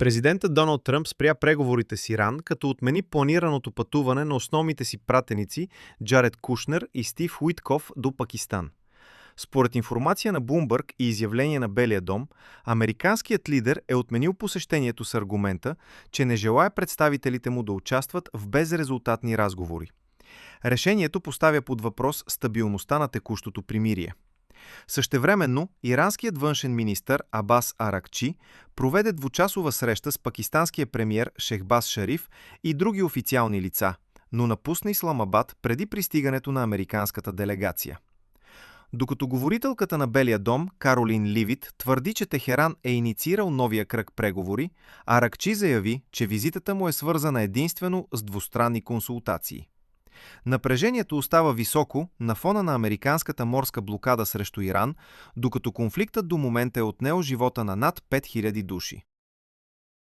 Президентът Доналд Тръмп спря преговорите с Иран, като отмени планираното пътуване на основните си пратеници Джаред Кушнер и Стив Уитков до Пакистан. Според информация на Bloomberg и изявление на Белия дом, американският лидер е отменил посещението с аргумента, че не желае представителите му да участват в безрезултатни разговори. Решението поставя под въпрос стабилността на текущото примирие. Същевременно, иранският външен министър Абас Аракчи проведе двучасова среща с пакистанския премиер Шехбаз Шариф и други официални лица, но напусна Исламабад преди пристигането на американската делегация. Докато говорителката на Белия дом Каролин Ливит твърди, че Техеран е инициирал новия кръг преговори, Аракчи заяви, че визитата му е свързана единствено с двустранни консултации. Напрежението остава високо на фона на американската морска блокада срещу Иран, докато конфликтът до момента е отнел живота на над 5000 души.